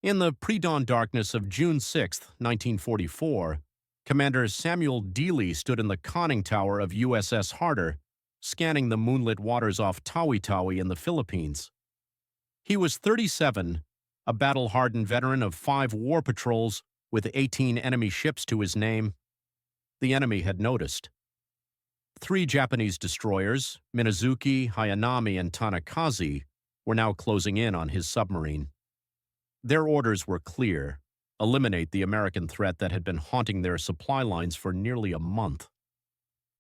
In the pre-dawn darkness of June 6, 1944, Commander Samuel Dealey stood in the conning tower of USS Harder, scanning the moonlit waters off Tawi-Tawi in the Philippines. He was 37, a battle-hardened veteran of 5 war patrols with 18 enemy ships to his name. The enemy had noticed. 3 Japanese destroyers, Minazuki, Hayanami, and Tanakaze, were now closing in on his submarine. Their orders were clear: eliminate the American threat that had been haunting their supply lines for nearly a month.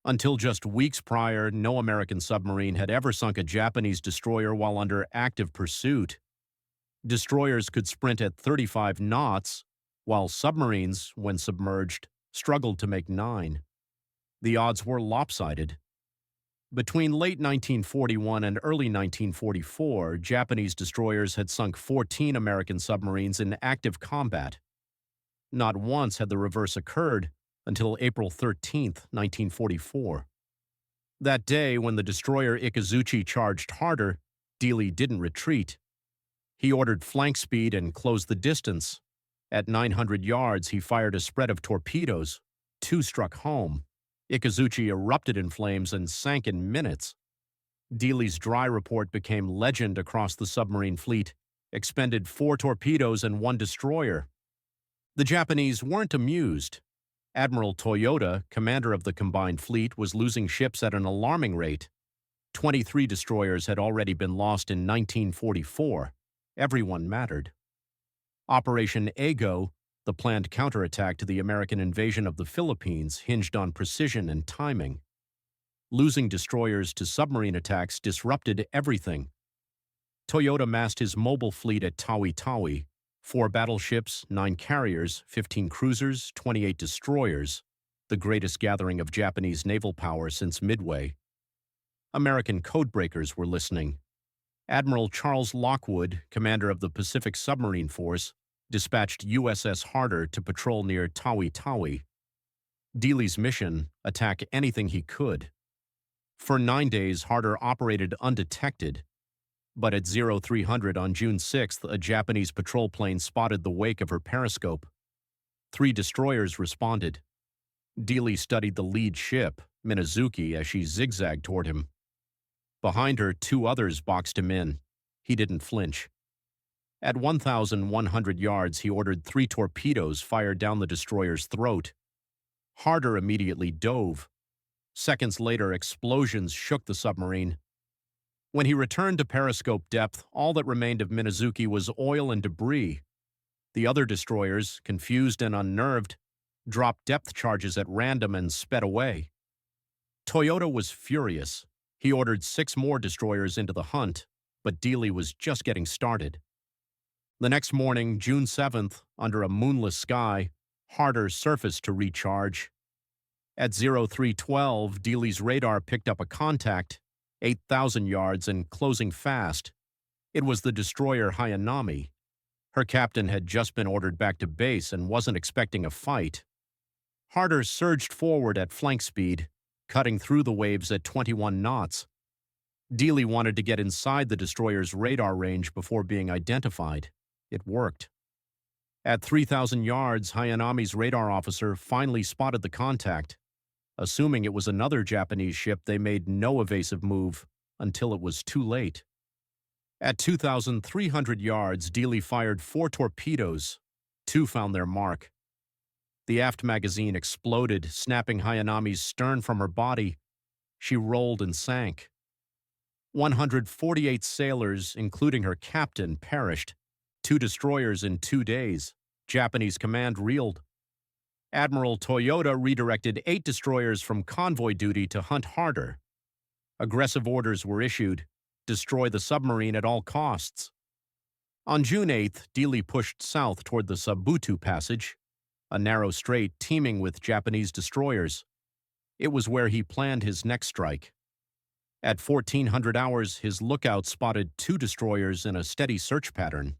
Until just weeks prior, no American submarine had ever sunk a Japanese destroyer while under active pursuit. Destroyers could sprint at 35 knots, while submarines, when submerged, struggled to make 9. The odds were lopsided. Between late 1941 and early 1944, Japanese destroyers had sunk 14 American submarines in active combat. Not once had the reverse occurred until April 13, 1944. That day, when the destroyer Ikazuchi charged harder, Dealey didn't retreat. He ordered flank speed and closed the distance. At 900 yards, he fired a spread of torpedoes. 2 struck home. Ikazuchi erupted in flames and sank in minutes. Dealey's dry report became legend across the submarine fleet, expended 4 torpedoes and 1 destroyer. The Japanese weren't amused. Admiral Toyota, commander of the combined fleet, was losing ships at an alarming rate. 23 destroyers had already been lost in 1944. Everyone mattered. Operation Ego, the planned counterattack to the American invasion of the Philippines, hinged on precision and timing. Losing destroyers to submarine attacks disrupted everything. Toyota massed his mobile fleet at Tawi-Tawi: 4 battleships, 9 carriers, 15 cruisers, 28 destroyers, the greatest gathering of Japanese naval power since Midway. American codebreakers were listening. Admiral Charles Lockwood, commander of the Pacific Submarine Force, dispatched USS Harder to patrol near Tawi-Tawi. Dealey's mission: attack anything he could. For 9 days, Harder operated undetected. But at 0300 on June 6th, a Japanese patrol plane spotted the wake of her periscope. 3 destroyers responded. Dealey studied the lead ship, Minazuki, as she zigzagged toward him. Behind her, 2 others boxed him in. He didn't flinch. At 1,100 yards, he ordered 3 torpedoes fired down the destroyer's throat. Harder immediately dove. Seconds later, explosions shook the submarine. When he returned to periscope depth, all that remained of Minazuki was oil and debris. The other destroyers, confused and unnerved, dropped depth charges at random and sped away. Toyota was furious. He ordered 6 more destroyers into the hunt, but Dealey was just getting started. The next morning, June 7th, under a moonless sky, Harder surfaced to recharge. At 0312, Dealey's radar picked up a contact, 8,000 yards and closing fast. It was the destroyer Hayanami. Her captain had just been ordered back to base and wasn't expecting a fight. Harder surged forward at flank speed, cutting through the waves at 21 knots. Dealey wanted to get inside the destroyer's radar range before being identified. It worked. At 3,000 yards, Hayanami's radar officer finally spotted the contact. Assuming it was another Japanese ship, they made no evasive move until it was too late. At 2,300 yards, Dealey fired 4 torpedoes. 2 found their mark. The aft magazine exploded, snapping Hayanami's stern from her body. She rolled and sank. 148 sailors, including her captain, perished. 2 destroyers in 2 days. Japanese command reeled. Admiral Toyota redirected 8 destroyers from convoy duty to hunt harder. Aggressive orders were issued: destroy the submarine at all costs. On June 8th, Dealey pushed south toward the Sabutu Passage, a narrow strait teeming with Japanese destroyers. It was where he planned his next strike. At 1400 hours, his lookout spotted 2 destroyers in a steady search pattern.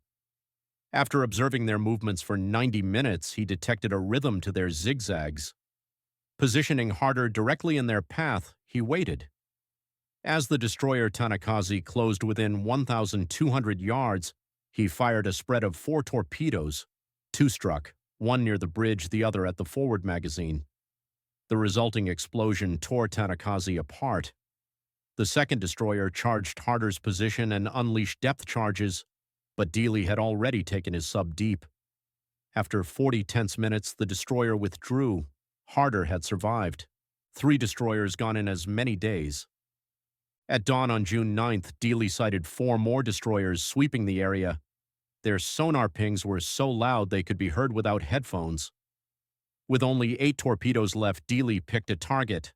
After observing their movements for 90 minutes, he detected a rhythm to their zigzags. Positioning Harder directly in their path, he waited. As the destroyer Tanakaze closed within 1,200 yards, He fired a spread of 4 torpedoes. 2 struck, one near the bridge, the other at the forward magazine. The resulting explosion tore Tanakaze apart. The second destroyer charged Harder's position and unleashed depth charges, but Dealey had already taken his sub deep. After 40 tense minutes, the destroyer withdrew. Harder had survived. 3 destroyers gone in as many days. At dawn on June 9th, Dealey sighted 4 more destroyers sweeping the area. Their sonar pings were so loud they could be heard without headphones. With only 8 torpedoes left, Dealey picked a target.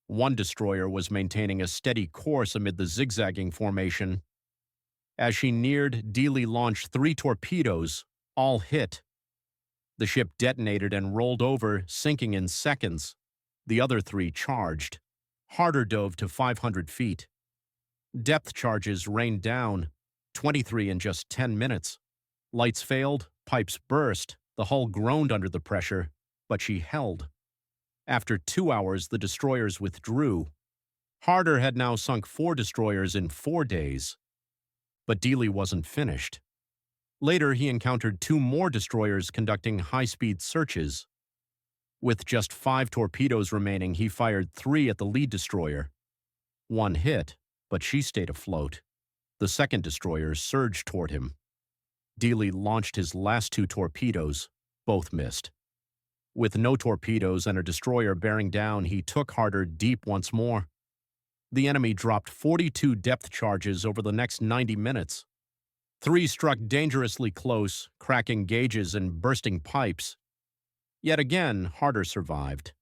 1 destroyer was maintaining a steady course amid the zigzagging formation. As she neared, Dealey launched 3 torpedoes, all hit. The ship detonated and rolled over, sinking in seconds. The other 3 charged. Harder dove to 500 feet. Depth charges rained down, 23 in just 10 minutes. Lights failed, pipes burst, the hull groaned under the pressure, but she held. After 2 hours, the destroyers withdrew. Harder had now sunk 4 destroyers in 4 days. But Dealey wasn't finished. Later, he encountered 2 more destroyers conducting high-speed searches. With just 5 torpedoes remaining, he fired 3 at the lead destroyer. 1 hit, but she stayed afloat. The second destroyer surged toward him. Dealey launched his last 2 torpedoes. Both missed. With no torpedoes and a destroyer bearing down, he took Harder deep once more. The enemy dropped 42 depth charges over the next 90 minutes. 3 struck dangerously close, cracking gauges and bursting pipes. Yet again, Harder survived.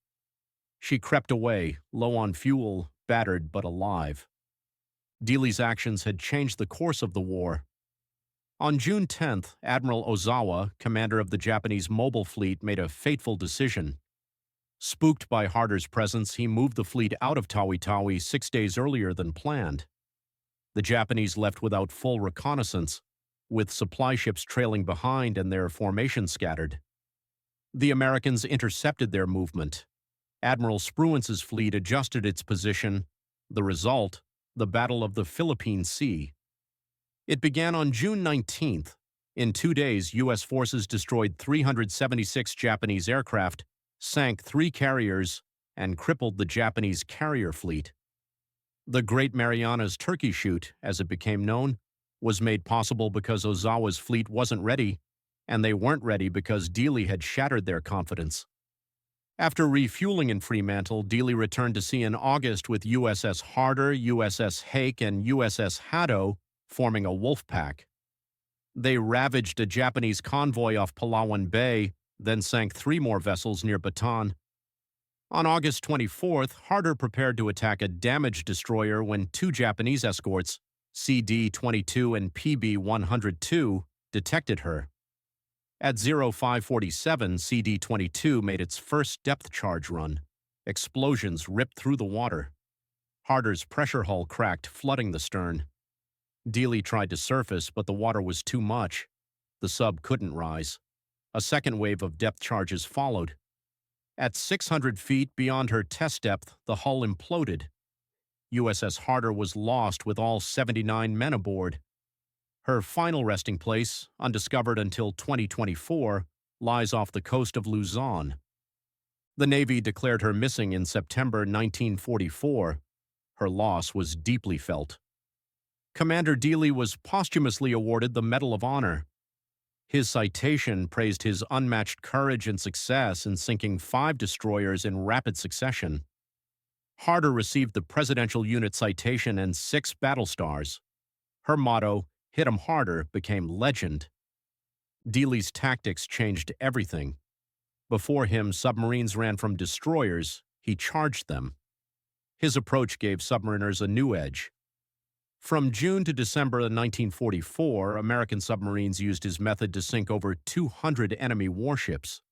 She crept away, low on fuel, battered but alive. Dealey's actions had changed the course of the war. On June 10th, Admiral Ozawa, commander of the Japanese mobile fleet, made a fateful decision. Spooked by Harder's presence, he moved the fleet out of Tawi-Tawi 6 days earlier than planned. The Japanese left without full reconnaissance, with supply ships trailing behind and their formation scattered. The Americans intercepted their movement. Admiral Spruance's fleet adjusted its position. The result, the Battle of the Philippine Sea. It began on June 19th. In 2 days, U.S. forces destroyed 376 Japanese aircraft, sank 3 carriers, and crippled the Japanese carrier fleet. The Great Marianas Turkey Shoot, as it became known, was made possible because Ozawa's fleet wasn't ready, and they weren't ready because Dealey had shattered their confidence. After refueling in Fremantle, Dealey returned to sea in August with USS Harder, USS Hake, and USS Haddo, forming a wolf pack. They ravaged a Japanese convoy off Palawan Bay, then sank 3 more vessels near Bataan. On August 24th, Harder prepared to attack a damaged destroyer when 2 Japanese escorts, CD-22 and PB-102, detected her. At 0547, CD-22 made its first depth charge run. Explosions ripped through the water. Harder's pressure hull cracked, flooding the stern. Dealey tried to surface, but the water was too much. The sub couldn't rise. A second wave of depth charges followed. At 600 feet beyond her test depth, the hull imploded. USS Harder was lost with all 79 men aboard. Her final resting place, undiscovered until 2024, lies off the coast of Luzon. The Navy declared her missing in September 1944. Her loss was deeply felt. Commander Dealey was posthumously awarded the Medal of Honor. His citation praised his unmatched courage and success in sinking 5 destroyers in rapid succession. Harder received the Presidential Unit Citation and 6 battle stars. Her motto, "Hit 'em harder," became legend. Dealey's tactics changed everything. Before him, submarines ran from destroyers. He charged them. His approach gave submariners a new edge. From June to December of 1944, American submarines used his method to sink over 200 enemy warships.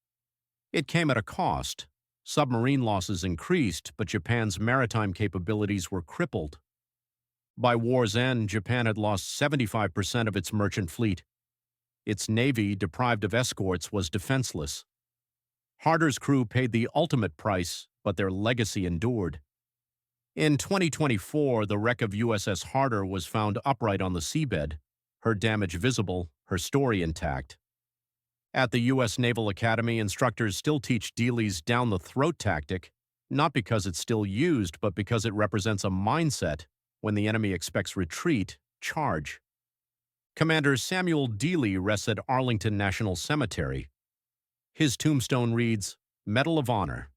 It came at a cost. Submarine losses increased, but Japan's maritime capabilities were crippled. By war's end, Japan had lost 75% of its merchant fleet. Its navy, deprived of escorts, was defenseless. Harder's crew paid the ultimate price, but their legacy endured. In 2024, the wreck of USS Harder was found upright on the seabed. her damage visible, her story intact. At the U.S. Naval Academy, instructors still teach Dealey's down-the-throat tactic, not because it's still used, but because it represents a mindset. When the enemy expects retreat, charge. Commander Samuel Dealey rests at Arlington National Cemetery. His tombstone reads, Medal of Honor.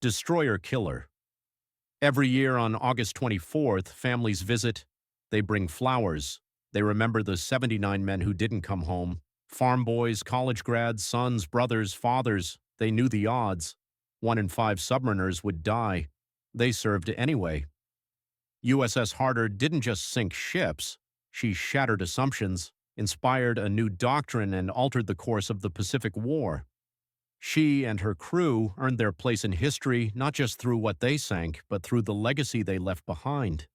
Destroyer Killer. Every year on August 24th, families visit. They bring flowers. They remember the 79 men who didn't come home. Farm boys, college grads, sons, brothers, fathers. They knew the odds. 1 in 5 submariners would die. They served anyway. USS Harder didn't just sink ships. She shattered assumptions, inspired a new doctrine, and altered the course of the Pacific War. She and her crew earned their place in history not just through what they sank, but through the legacy they left behind.